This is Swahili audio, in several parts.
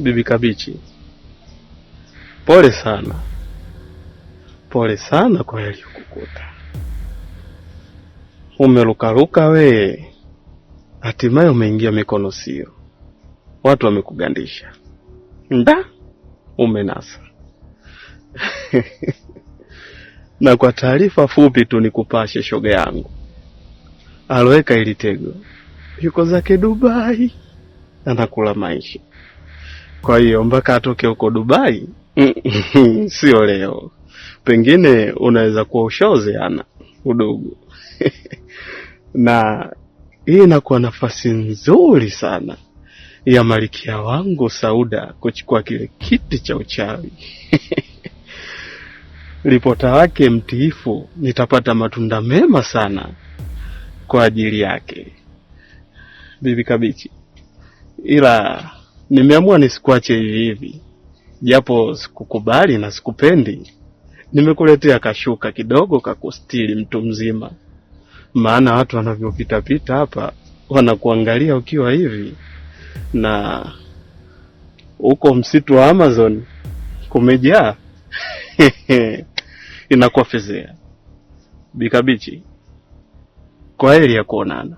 Bibi Kabichi, pole sana. Pole sana kwa yaliyokukuta. Umerukaruka we. Hatimaye umeingia mikono sio. Watu wamekugandisha. Nda, umenasa. Na kwa taarifa fupi tu nikupashe shoga yangu. Aloweka ili tego. Yuko zake Dubai. Anakula maisha. Kwa hiyo mpaka atoke huko Dubai, sio leo. Pengine unaweza kuwa ushoze ana udogo. Na hii inakuwa nafasi nzuri sana ya Malikia wangu Sauda kuchukua kile kiti cha uchawi. Ripota wake mtiifu, nitapata matunda mema sana kwa ajili yake. Bibi Kabichi, ila nimeamua nisikuache hivi hivi. Japo sikukubali na sikupendi, nimekuletea kashuka kidogo kakustiri mtu mzima. Maana watu wanavyopita pita hapa wanakuangalia ukiwa hivi, na huko msitu wa Amazon kumejaa. Inakuwa fezea. Bibi Kabichi, kwa heri ya kuonana.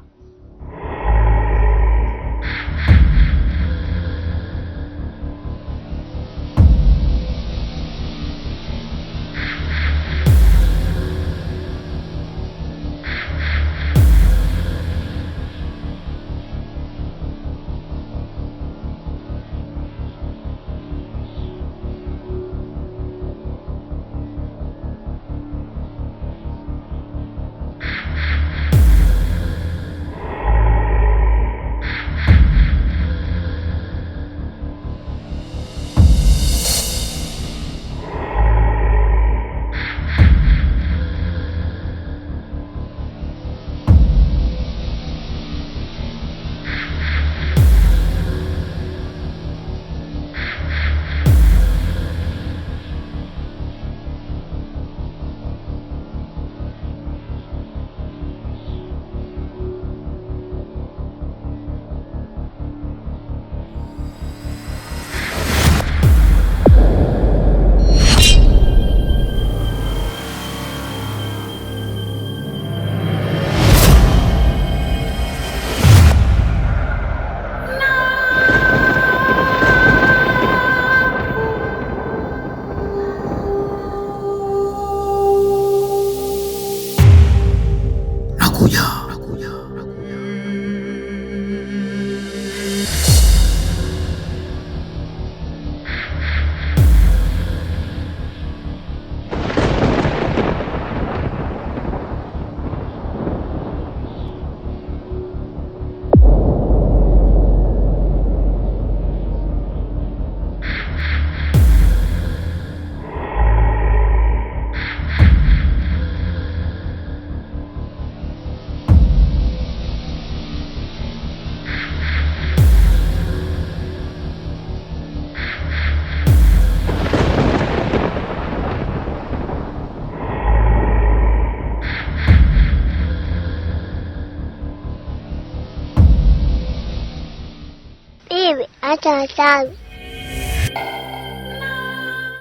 Acha sana.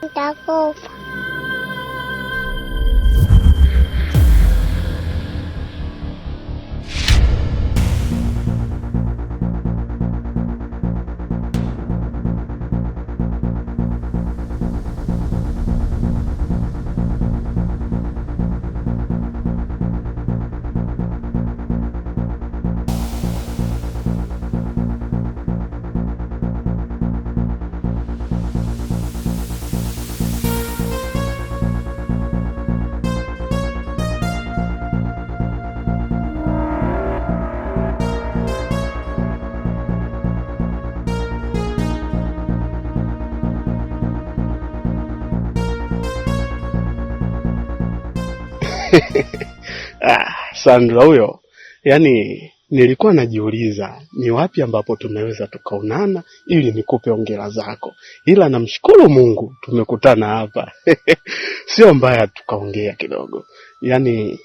Nitakufa. Sandra huyo. Yaani nilikuwa najiuliza ni wapi ambapo tunaweza tukaonana ili nikupe hongera zako. Ila namshukuru Mungu tumekutana hapa. Sio mbaya tukaongea kidogo. Yaani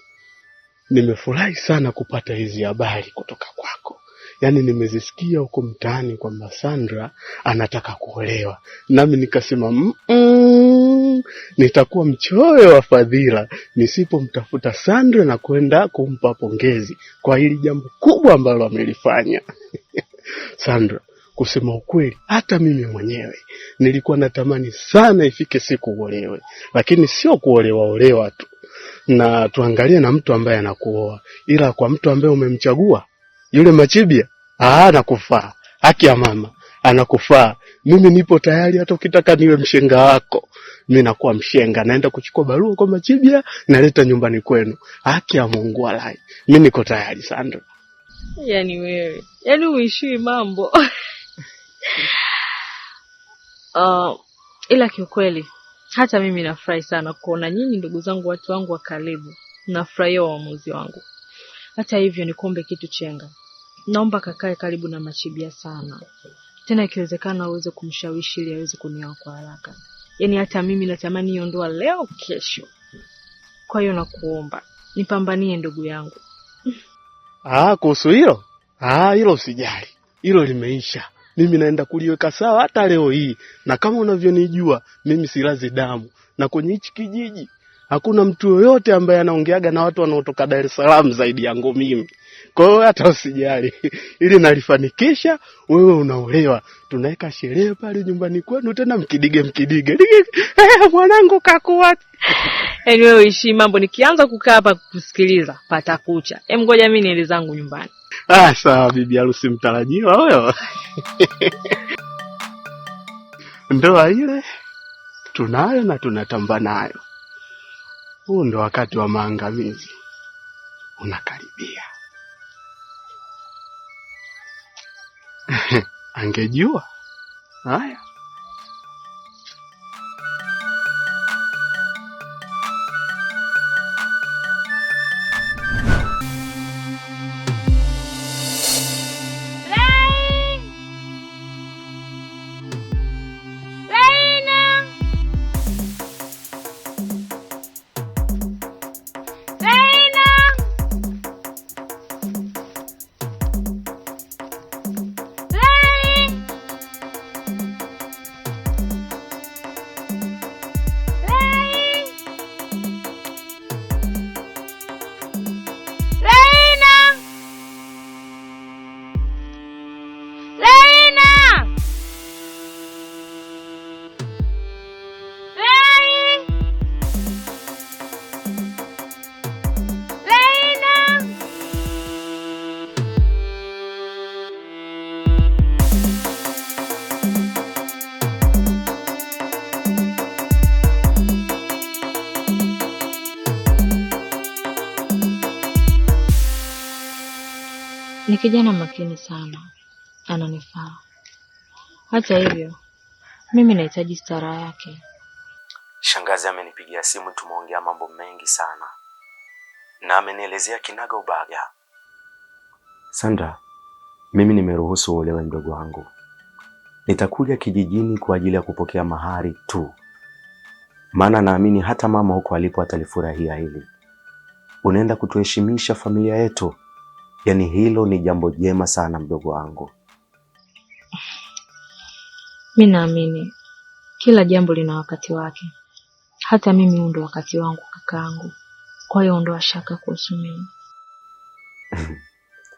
nimefurahi sana kupata hizi habari kutoka kwako. Yaani nimezisikia huko mtaani kwamba Sandra anataka kuolewa. Nami nikasema nitakuwa mchoyo wa fadhila nisipomtafuta Sandra na kwenda kumpa pongezi kwa hili jambo kubwa ambalo amelifanya. Sandra, kusema ukweli, hata mimi mwenyewe nilikuwa natamani sana ifike siku uolewe, lakini sio kuolewa tu. Na tuangalie na mtu ambaye anakuoa, ila kwa mtu ambaye umemchagua, yule Machibia, anakufaa. Haki ya mama, anakufaa. Mimi nipo tayari, hata ukitaka niwe mshenga wako, mimi nakuwa mshenga. Naenda kuchukua barua kwa Machibia, naleta nyumbani kwenu. Haki ya Mungu walai. Mimi niko tayari, Sandra. Yaani wewe, yaani uishiwi mambo. Ila kiukweli hata mimi nafurahi sana kuona nyinyi ndugu zangu, watu wangu wa karibu, nafurahia uamuzi wangu. Hata hivyo nikombe kitu Chenga. Naomba kakae karibu na Machibia sana. Tena ikiwezekana uweze kumshawishi ili aweze kunioa kwa haraka. Yaani hata mimi natamani hiyo ndoa leo kesho. Kwa hiyo nakuomba nipambanie ndugu yangu. Kuhusu hilo? Hilo usijali. Hilo limeisha. Mimi naenda kuliweka sawa hata leo hii. Na kama unavyonijua, mimi silazi damu. Na kwenye hichi kijiji hakuna mtu yoyote ambaye anaongeaga na watu wanaotoka Dar es Salaam zaidi yangu mimi. Kwa hiyo hata usijali. Ili nalifanikisha, wewe unaolewa. Tunaweka sherehe pale nyumbani kwenu, tena mkidige. Mwanangu kakuwa. Yaani wewe ishi mambo, nikianza kukaa hapa kusikiliza patakucha. Ngoja mimi niende zangu nyumbani. Sawa bibi harusi mtarajiwa wewe. Ndoa ile tunayo na tunatamba nayo. Huu ndo wakati wa maangamizi unakaribia. Angejua. Haya. Ni kijana makini sana. Ananifaa. Hata hivyo, mimi nahitaji stara yake. Shangazi amenipigia simu, tumeongea mambo mengi sana. Na amenielezea kinaga ubaga. Sandra, mimi nimeruhusu uolewe mdogo wangu. Nitakuja kijijini kwa ajili ya kupokea mahari tu. Maana naamini hata mama huko alipo atalifurahia hili. Unaenda kutuheshimisha familia yetu. Yaani hilo ni jambo jema sana mdogo wangu. Mimi naamini kila jambo lina wakati wake. Hata mimi ndo wakati wangu kakaangu. Kwa hiyo ondoa shaka kuhusu mimi.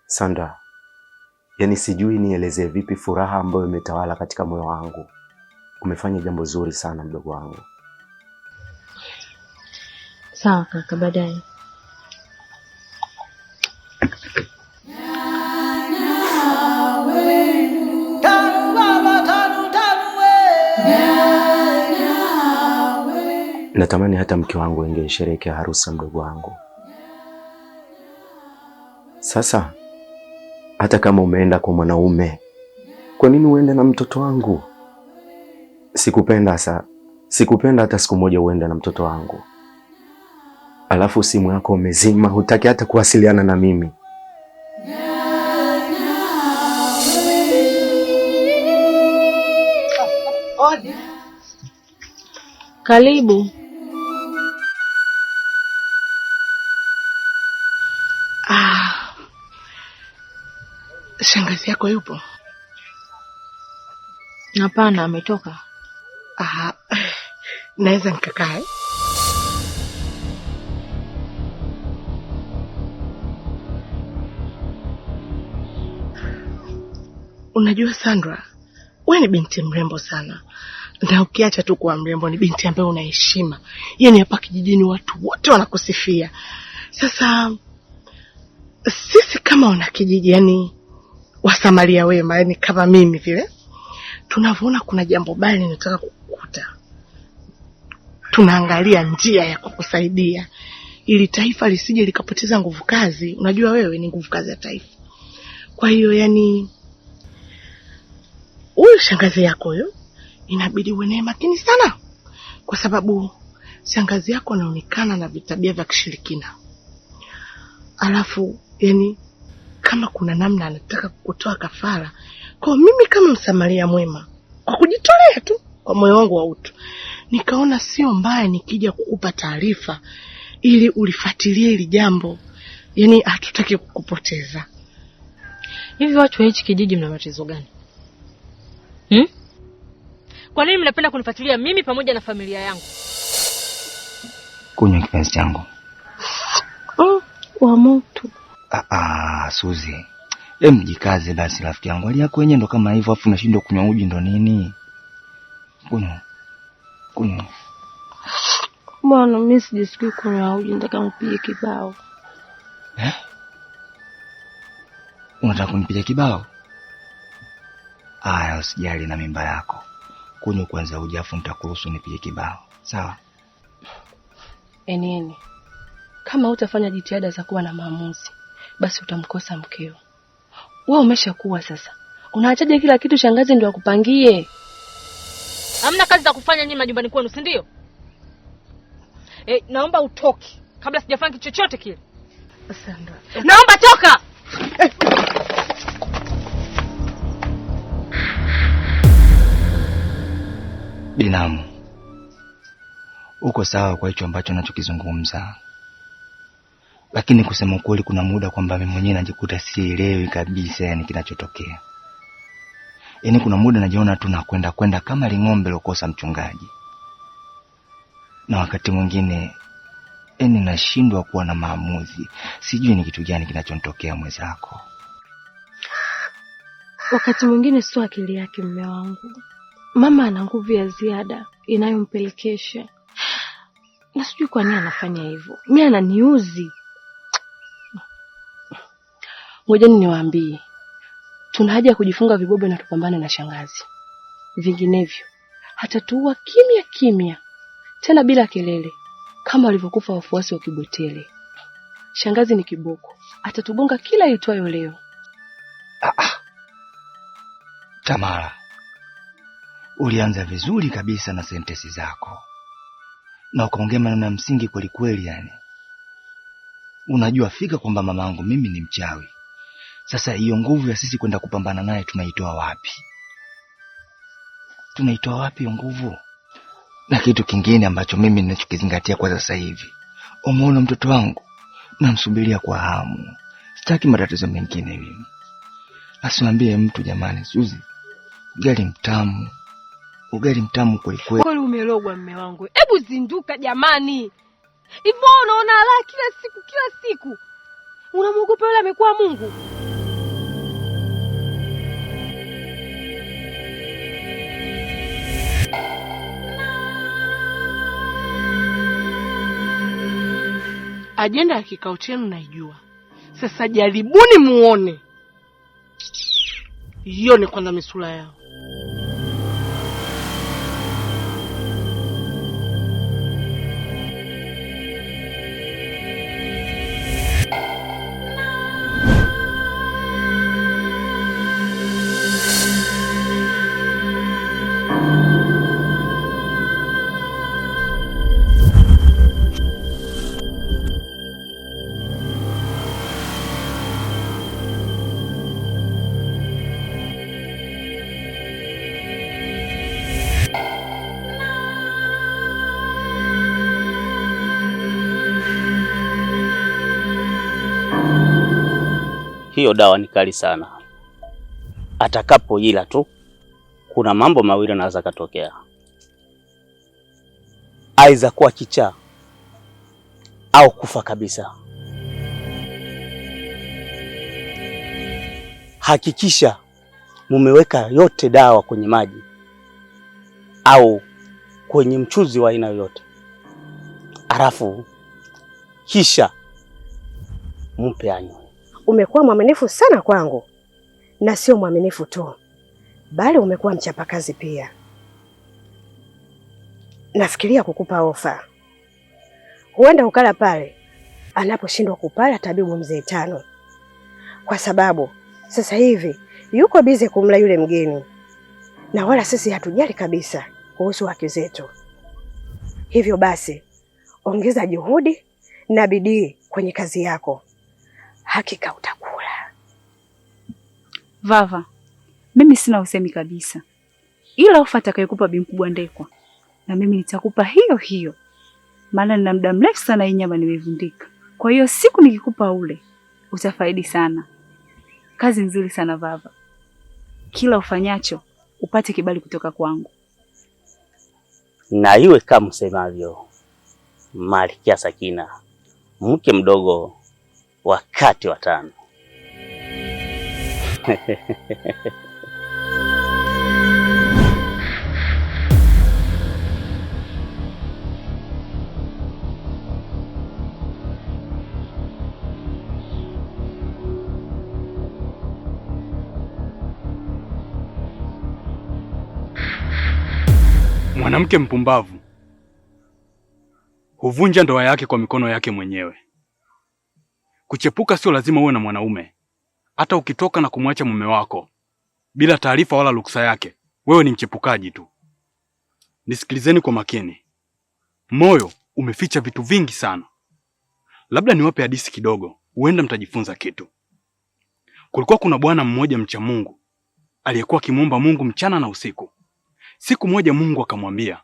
Sandra, yaani sijui nielezee vipi furaha ambayo imetawala katika moyo wangu. Umefanya jambo zuri sana mdogo wangu. Sawa kaka, baadaye. Natamani hata mke wangu angesherehekea harusi mdogo wangu. Sasa hata kama umeenda kwa mwanaume, kwa nini uende na mtoto wangu? Sikupenda hata siku moja uende na mtoto wangu. Alafu simu yako umezima, hutaki hata kuwasiliana na mimi. Karibu. Shangazi yako yupo? Hapana, ametoka. Aha. Naweza nikakaa? Unajua Sandra, wewe ni binti mrembo sana. Na ukiacha tu kuwa mrembo, ni binti ambaye una heshima. Yaani hapa kijijini watu wote wanakusifia. Sasa sisi kama wana kijiji, yani wasamaria wema, yani kama mimi vile, tunavyoona kuna jambo baya linataka kukukuta, tunaangalia njia ya kukusaidia ili taifa lisije likapoteza nguvu kazi. Unajua wewe ni nguvu kazi ya taifa. Kwa hiyo yani huyu shangazi yako huyo inabidi uwe naye makini sana, kwa sababu shangazi yako anaonekana na vitabia vya kishirikina. Alafu yani kama kuna namna anataka kukutoa kafara, kwa mimi kama msamaria mwema, kwa kujitolea tu kwa moyo wangu wa utu, nikaona sio mbaya nikija kukupa taarifa ili ulifuatilie hili jambo. Yani hatutaki kukupoteza. Hivi watu wa hichi kijiji mna matatizo gani? Kwa nini mnapenda kunifuatilia mimi pamoja na familia yangu? Kunywa kipenzi changu. Wa moto. Suzi. Mjikaze basi rafiki yangu. Hali yako yenyewe ndo kama hivyo, afu unashindwa kunywa uji ndo nini? Kunywa. Bwana mimi sijisikii kunywa uji, nataka mpige kibao. Unataka kunipiga kibao? Usijali na mimba yako. Kunywa kwanza uji afu nitakuruhusu nipige kibao. Sawa? Enieni. Kama utafanya jitihada za kuwa na maamuzi, basi utamkosa mkeo. Wewe umeshakuwa sasa. Unaachaje kila kitu shangazi ndio akupangie? Hamna kazi za kufanya nyinyi majumbani kwenu, si ndio? Naomba utoke kabla sijafanya kitu chochote kile. Sandra. Naomba toka. Binamu, uko sawa kwa hicho ambacho nachokizungumza. Lakini kusema ukweli kuna muda kwamba mimi mwenyewe najikuta sielewi kabisa yani kinachotokea. Yaani kuna muda najiona tu nakwenda kama ling'ombe lokosa mchungaji. Na wakati mwingine nashindwa kuwa na maamuzi. Sijui ni kitu gani kinachotokea mwenzako. Wakati mwingine sio akili yake mume wangu. Mama ana nguvu ya ziada inayompelekesha. Na sijui kwa nini anafanya hivyo. Mimi ananiuzi. Ngojeni niwaambie. Tuna haja ya kujifunga vibobe na tupambane na shangazi. Vinginevyo hatatuua kimya. Tena bila kelele, kama walivyokufa wafuasi wa Kibwetele. Shangazi ni kiboko. Atatugonga kila itwayo leo. Tamara, ulianza vizuri kabisa na sentensi zako. Na ukaongea maneno ya msingi kweli kweli yani. Unajua fika kwamba mamangu mimi ni mchawi. Sasa hiyo nguvu ya sisi kwenda kupambana naye tunaitoa wapi? Tunaitoa wapi hiyo nguvu? Na kitu kingine ambacho mimi ninachokizingatia kwa sasa hivi, umeona mtoto wangu namsubiria kwa hamu. Sitaki matatizo mengine mimi. Asiambie mtu jamani, Suzi, ugali mtamu kweli kweli. Kweli umelogwa mume wangu. Hebu zinduka jamani. Hivyo unaona la kila siku. Unamwogopa yule amekuwa Mungu. Ajenda ya kikao chenu naijua. Sasa jaribuni muone. Ione kwanza misura yao. Hiyo dawa ni kali sana. atakapoila tu, kuna mambo mawili yanaweza katokea. Aidha kuwa kichaa au kufa kabisa. Hakikisha mumeweka yote dawa kwenye maji au kwenye mchuzi wa aina yoyote, alafu kisha mpe anywe. Umekuwa mwaminifu sana kwangu, na sio mwaminifu tu, bali umekuwa mchapakazi pia. Nafikiria kukupa ofa. Huenda ukala pale anaposhindwa kupala tabibu mzee Tano, kwa sababu sasa hivi yuko bize kumla yule mgeni, na wala sisi hatujali kabisa kuhusu haki zetu. Hivyo basi, ongeza juhudi na bidii kwenye kazi yako, hakika utakula. Vava, mimi sina usemi kabisa, ila ofa atakayokupa Bi Mkubwa Ndekwa na mimi nitakupa hiyo hiyo, maana nina muda mrefu sana hii nyama nimevundika. Kwa hiyo siku nikikupa ule utafaidi sana. Kazi nzuri sana Vava, kila ufanyacho upate kibali kutoka kwangu. Na iwe kama msemavyo Malkia Sakina, mke mdogo wakati wa Tano. Mwanamke mpumbavu huvunja ndoa yake kwa mikono yake mwenyewe. Kuchepuka sio lazima uwe na mwanaume. Hata ukitoka na kumwacha mume wako bila taarifa wala ruksa yake, wewe ni mchepukaji tu. Nisikilizeni kwa makini. Moyo umeficha vitu vingi sana. Labda niwape hadithi kidogo, huenda mtajifunza kitu. Kulikuwa kuna bwana mmoja mcha Mungu aliyekuwa akimuomba Mungu mchana na usiku. Siku moja Mungu akamwambia,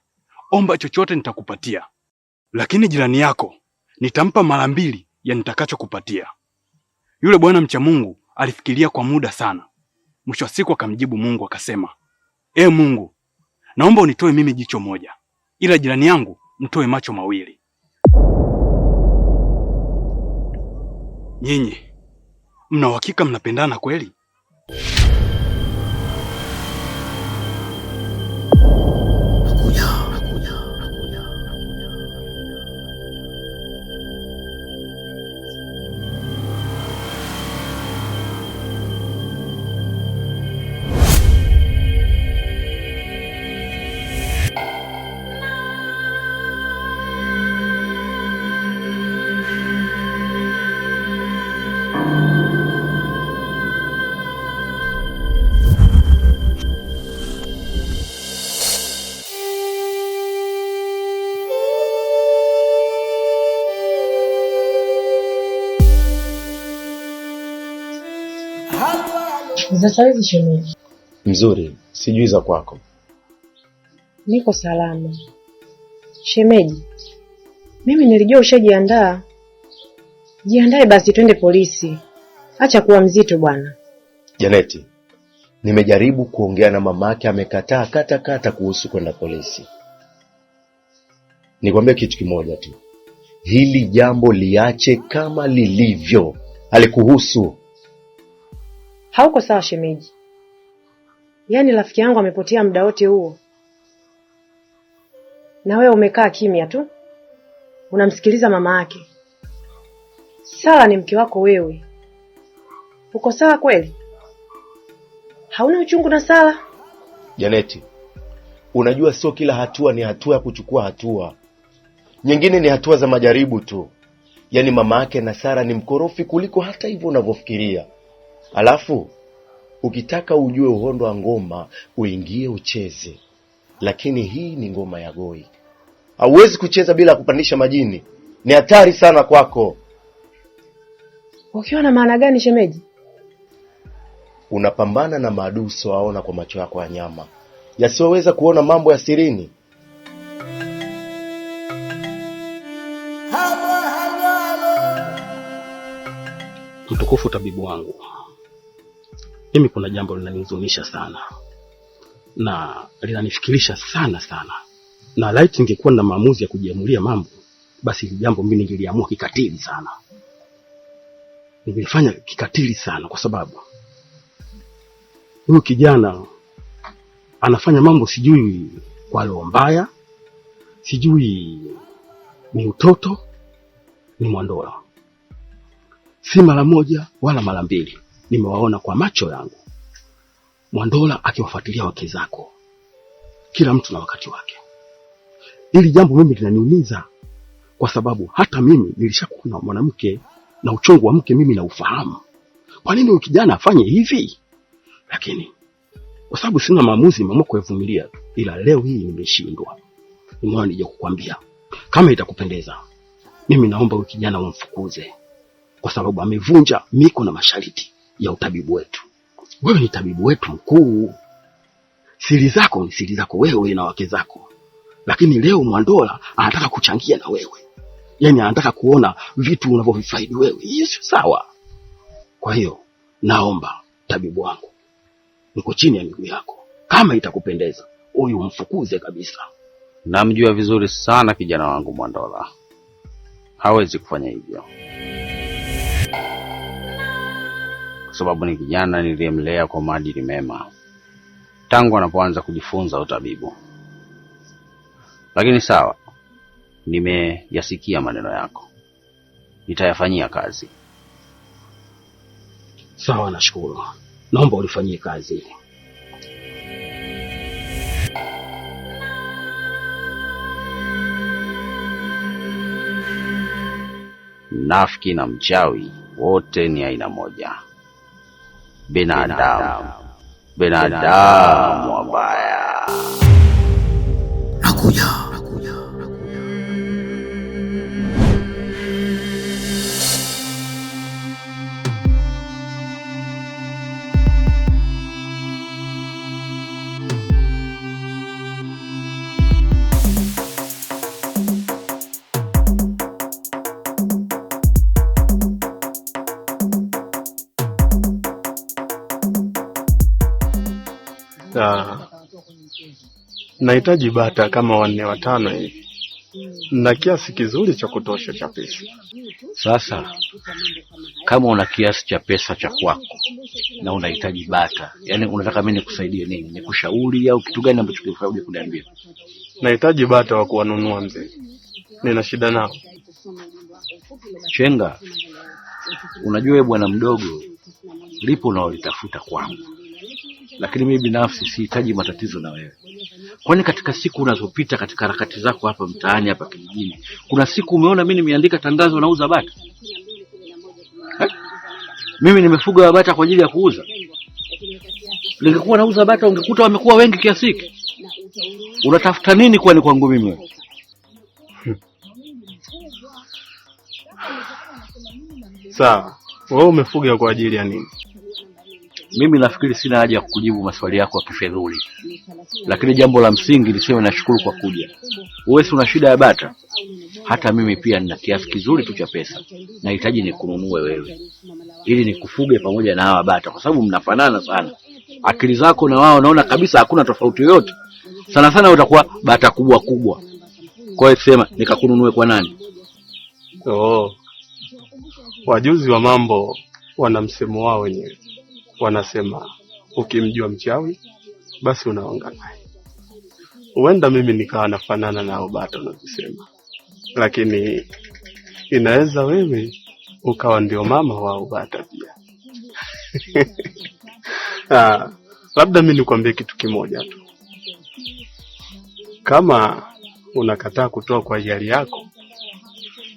omba chochote nitakupatia, lakini jirani yako nitampa mara 2 ya nitakachokupatia. Yule bwana mcha Mungu alifikiria kwa muda sana. Mwisho wa siku akamjibu Mungu akasema, Mungu, naomba unitoe mimi jicho moja, ila jirani yangu mtoe macho 2. Nyinyi mna uhakika mnapendana kweli? Sasa hivi shemeji. Mzuri, sijui za kwako. Niko salama. Shemeji, mimi nilijua ushajiandaa. Jiandae basi twende polisi. Acha kuwa mzito bwana. Janeti, nimejaribu kuongea na mamake, amekataa kata kuhusu kwenda polisi. Nikwambie kitu kimoja tu. Hili jambo liache kama lilivyo. Halikuhusu. Hauko sawa shemeji. Yaani rafiki yangu amepotea muda wote huo, na wewe umekaa kimya tu unamsikiliza mama yake. Sala ni mke wako wewe. Uko sawa kweli? Hauna uchungu na Sala? Janeti, unajua sio kila hatua ni hatua ya kuchukua hatua. Nyingine ni hatua za majaribu tu. Yaani mama yake na Sara ni mkorofi kuliko hata hivyo unavyofikiria. Alafu ukitaka ujue uhondo wa ngoma, uingie ucheze. Lakini hii ni ngoma ya goi. Hauwezi kucheza bila kupandisha majini. Ni hatari sana kwako. Ukiwa na maana gani shemeji? Unapambana na maadui usiowaona kwa macho yako ya nyama, yasioweza kuona mambo ya sirini. Mtukufu tabibu wangu, mimi kuna jambo linanihuzunisha sana na linanifikirisha sana, na laiti ningekuwa na maamuzi ya kujiamulia mambo, basi hili jambo mimi ningeliamua kikatili sana. Ningelifanya kikatili sana, kwa sababu huyu kijana anafanya mambo sijui kwa roho mbaya, sijui ni utoto, ni Mwandola. Si mara moja wala mara mbili nimewaona kwa macho yangu Mwandola akiwafuatilia wake zako, kila mtu na wakati wake. Hili jambo mimi linaniumiza, kwa sababu hata mimi nilishakuwa na mwanamke na uchungu wa mke mimi na ufahamu. Kwa nini huyu kijana afanye hivi? Lakini kwa sababu sina maamuzi, nimeamua kuvumilia tu. Ila leo hii nimeshindwa. Nimeona nije kukwambia, kama itakupendeza, mimi naomba huyu kijana umfukuze, kwa sababu amevunja miko na masharti ya utabibu wetu. Wewe ni tabibu wetu mkuu. Siri zako ni siri zako wewe na wake zako. Lakini leo Mwandola anataka kuchangia na wewe. Yaani anataka kuona vitu unavyovifaidi wewe. Hiyo sio sawa. Kwa hiyo naomba tabibu wangu, niko chini ya miguu yako. Kama itakupendeza, huyu mfukuze kabisa. Namjua vizuri sana kijana wangu Mwandola. Hawezi kufanya hivyo, kwa sababu ni kijana niliyemlea kwa maadili mema tangu anapoanza kujifunza utabibu. Lakini sawa, nimeyasikia maneno yako, nitayafanyia kazi. Sawa, nashukuru. Naomba ulifanyie kazi. Nafiki na mchawi wote ni aina moja. Binadamu wabaya. Nakuja. Nahitaji bata kama 4 5 hivi, na kiasi kizuri cha kutosha cha pesa. Sasa kama una kiasi cha pesa cha kwako na unahitaji bata, yani unataka mimi nikusaidie nini? Nikushauri au kitu gani ambacho kifaa kuniambia? Nahitaji bata wa kuwanunua mzee. Nina shida nao. Chenga, unajua wewe bwana mdogo, lipo unaolitafuta kwangu. Lakini mimi binafsi sihitaji matatizo na wewe. Kwani katika siku unazopita katika harakati zako hapa mtaani hapa kijijini, kuna siku umeona mimi nimeandika tangazo nauza bata? Mimi nimefuga bata kwa ajili ya kuuza. Ningekuwa nauza bata ungekuta wamekuwa wengi kiasi hiki. Unatafuta nini kwani kwangu mimi wewe? Sawa, wewe umefuga kwa ajili ya nini? Mimi nafikiri sina haja ya kukujibu maswali yako ya kifedhuli. Lakini jambo la msingi niseme nashukuru kwa kuja. Wewe si una shida ya bata? Hata mimi pia nina kiasi kizuri tu cha pesa. Nahitaji nikununue wewe, ili nikufuge pamoja na hawa bata, kwa sababu mnafanana sana. Akili zako na wao naona kabisa hakuna tofauti yoyote. Sana sana utakuwa bata kubwa kubwa. Kwa hiyo sema nikakununue kwa nani? Wajuzi wa mambo wana msemo wao wenyewe. Wanasema ukimjua mchawi basi unaonga naye. Huenda mimi nikawa nafanana na bata unasema, lakini inaweza wewe ukawa ndio mama wa bata pia. Labda mimi nikwambie kitu kimoja tu. Kama unakataa kutoa kwa hiari yako,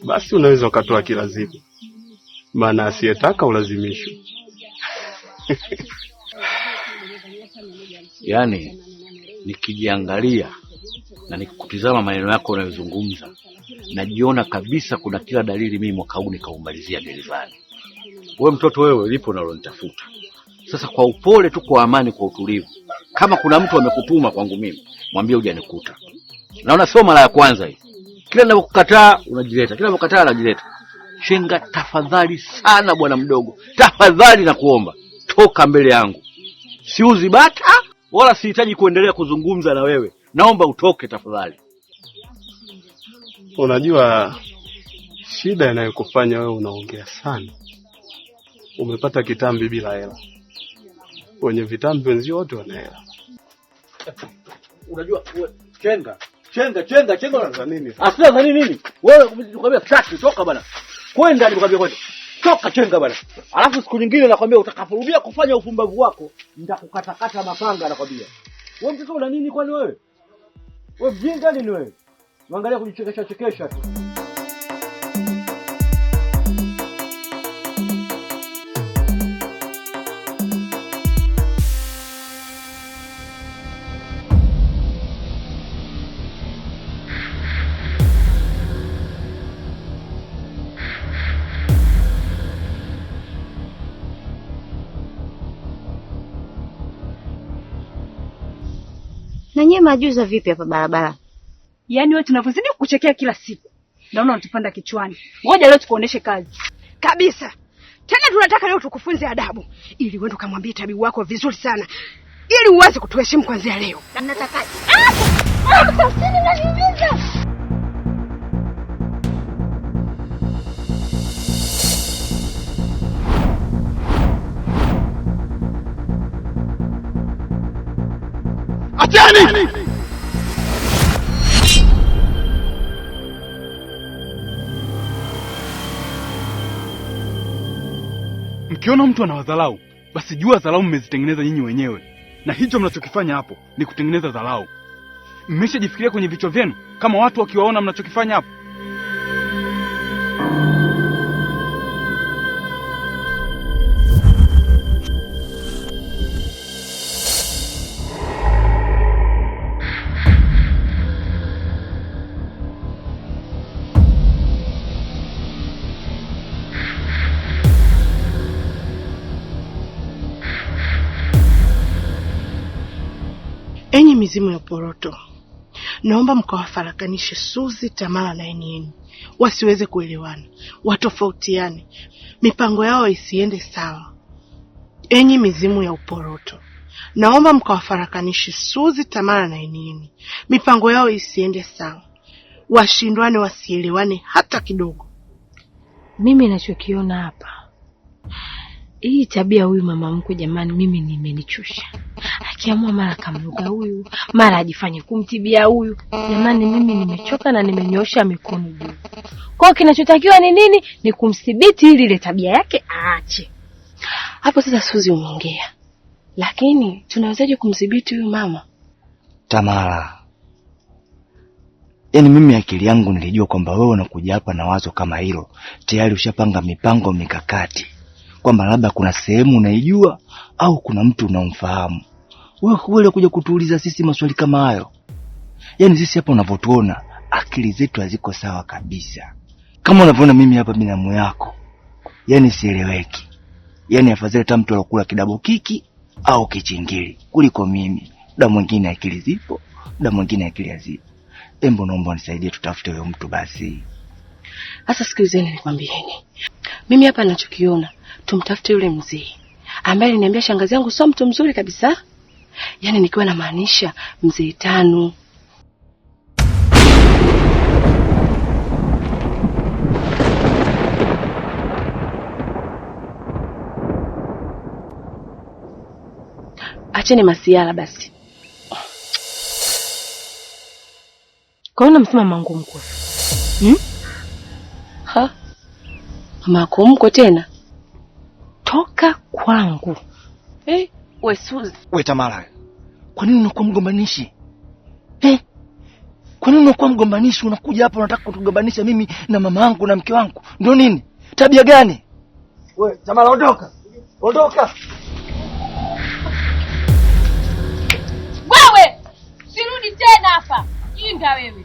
basi unaweza ukatoa kilazimu. Maana asiyetaka ulazimishwe. Yaani nikijiangalia na nikikutizama maneno yako unayozungumza, najiona kabisa kuna kila dalili mimi mwaka huu nikaumalizia gerezani. Wewe mtoto wewe lipo unalonitafuta. Sasa kwa upole tu, kwa amani, kwa utulivu, kama kuna mtu amekutuma kwangu mimi, mwambie hujanikuta. Naona sio mara ya kwanza hii. Kila ninapokukataa unajileta, kila ninapokukataa unajileta. Chenga, tafadhali sana bwana mdogo, tafadhali nakuomba, toka mbele yangu. siuzi bata wala sihitaji kuendelea kuzungumza na wewe. Naomba utoke tafadhali. Unajua shida inayokufanya wewe unaongea sana. Umepata kitambi bila hela. Wenye vitambi wenzio wote wana hela. Unajua chenga za nini? Asira za nini? Wewe nikwambia traki toka bana. Kwenda nikwambia kwenda. Toka chenga bana. Alafu siku nyingine nakwambia utakaporudia kufanya ufumbavu wako, nitakukatakata mapanga nakwambia. Wewe mtoto una nini kwani wewe? Wewe mjinga nini wewe? Unaangalia kujichekesha tu. Na nyie majuza vipi hapa barabara? Yaani wewe tunavyozidi kukuchekea kila siku. Naona unatupanda kichwani. Ngoja leo tukuoneshe kazi. Kabisa. Tena tunataka leo tukufunze adabu ili uende kumwambia tabibu wako vizuri sana. Ili uweze kutuheshimu kuanzia leo. Na nataka Tafsiri unaniumiza. Acheni! Mkiona mtu anawadharau, basi jua dharau mmezitengeneza nyinyi wenyewe. Na hicho mnachokifanya hapo ni kutengeneza dharau. Mmeshajifikiria kwenye vichwa vyenu kama watu wakiwaona mnachokifanya hapo? Enyi mizimu ya poroto, naomba mkawafarakanishe Suzi, Tamara na Enieni. Wasiweze kuelewana, watofautiane, mipango yao isiende sawa. Enyi mizimu ya uporoto, naomba mkawafarakanishe Suzi, Tamara na Enieni. Mipango yao isiende sawa. Washindwane, wasielewane hata kidogo. Mimi ninachokiona hapa, hii tabia huyu mama mkwe jamani, mimi nimenichosha. Akiamua mara kamruga huyu, mara ajifanye kumtibia huyu. Jamani, mimi nimechoka na nimenyosha mikono juu. Kwa kinachotakiwa ni nini? Ni kumthibiti ili ile tabia yake aache. Hapo sasa Suzi umeongea. Lakini tunawezaje kumdhibiti huyu mama? Tamara, yaani mimi akili yangu nilijua kwamba wewe unakuja hapa na wazo kama hilo. Tayari ushapanga mipango mikakati. Kwamba labda kuna sehemu unaijua au kuna mtu unamfahamu. Wewe kuja kutuuliza sisi maswali kama hayo. Yaani sisi hapa unavyotuona akili zetu haziko sawa kabisa. Kama unavyoona mimi hapa binamu yako. Yaani sieleweki. Yaani afadhali hata mtu alokula kidabo kiki au kichingili kuliko mimi. Muda mwingine akili zipo, muda mwingine akili hazipo. Embo naomba nisaidie tutafute huyo mtu basi. Sasa sikilizeni nikwambieni. Mimi hapa ninachokiona, tumtafute yule mzee ambaye aliniambia shangazi yangu sio mtu mzuri kabisa. Yaani nikiwa na maanisha mzee Tano. Acheni masiala basi. Kaona msema mangu mkwe. Ha? Mama mkwe tena? Toka kwangu. We Suzi. We Tamara, kwa nini unakuwa mgombanishi? Kwa nini unakuwa mgombanishi? Unakuja hapa unataka kutugombanisha mimi na mama yangu na mke wangu. Ndio nini? Tabia gani? We Tamara, ondoka. Ondoka. Wewe, sirudi tena hapa. Jinga wewe.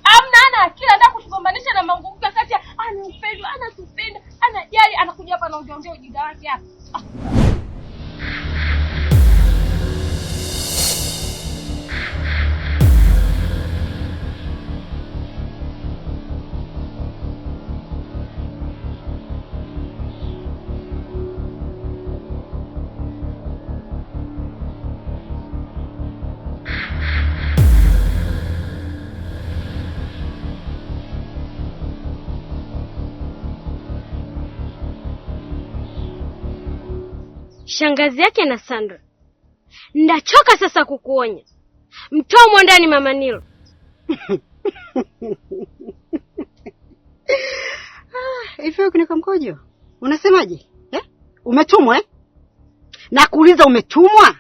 Amna akili anataka kutugombanisha na mangu mkwe kati anaupenda, anatupenda, anajali, anakuja hapa na ujonjeo ujinga wake hapa. shangazi yake na Sandra. Ndachoka sasa kukuonya. Mtomo ndani Mama Nilo. Hivi ukinika mkojo. Unasemaje? Umetumwa Nakuuliza umetumwa?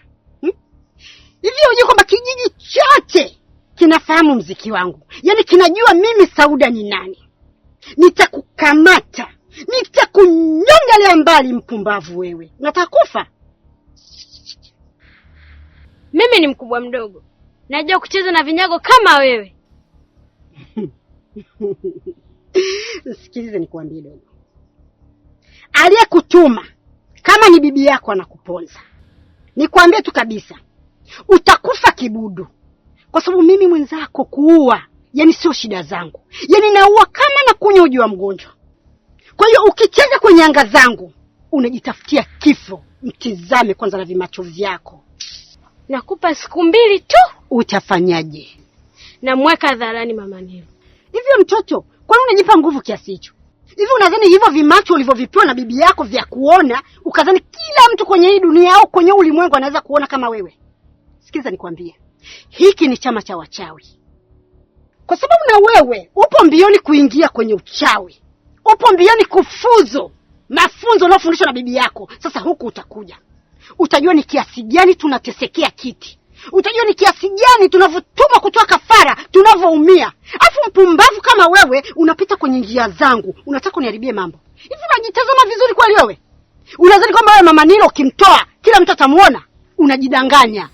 Hivi unajua kwamba kijiji chote kinafahamu mziki wangu. Yaani kinajua mimi Sauda ni nani. Nitakukamata. Nitakunyonga mbali mpumbavu wewe. Unataka kufa? Mimi ni mkubwa mdogo. Najua kucheza na vinyago kama wewe. Sikilize nikwambie dogo. Aliyekutuma kama ni bibi yako anakuponza. Nikwambie tu kabisa. Utakufa kibudu. Kwa sababu mimi mwenzako kuua, yani sio shida zangu. Yani naua kama na kunywa uji wa mgonjwa. Kwa hiyo ukicheza kwenye anga zangu, unajitafutia kifo. Mtizame kwanza na vimacho vyako. Nakupa siku 2 tu. Utafanyaje? Namweka hadharani Mama Nilo. Hivyo mtoto, kwa nini unajipa nguvu kiasi hicho? Hivi unadhani hivyo vimacho ulivyovipewa na bibi yako vya kuona, ukadhani kila mtu kwenye hii dunia au kwenye ulimwengu anaweza kuona kama wewe? Sikiza nikwambie. Hiki ni chama cha wachawi. Kwa sababu na wewe upo mbioni kuingia kwenye uchawi. Upo mbioni kufuzo mafunzo unayofundishwa na bibi yako. Sasa huku utakuja. Utajua ni kiasi gani tunatesekea kiti. Utajua ni kiasi gani tunavyotumwa kutoa kafara, tunavyoumia. Afu mpumbavu kama wewe unapita kwenye njia zangu. Unataka uniharibie mambo. Hivi unajitazama vizuri kweli wewe? Unadhani kwamba wewe Mama Nilo ukimtoa kila mtu atamuona? Unajidanganya.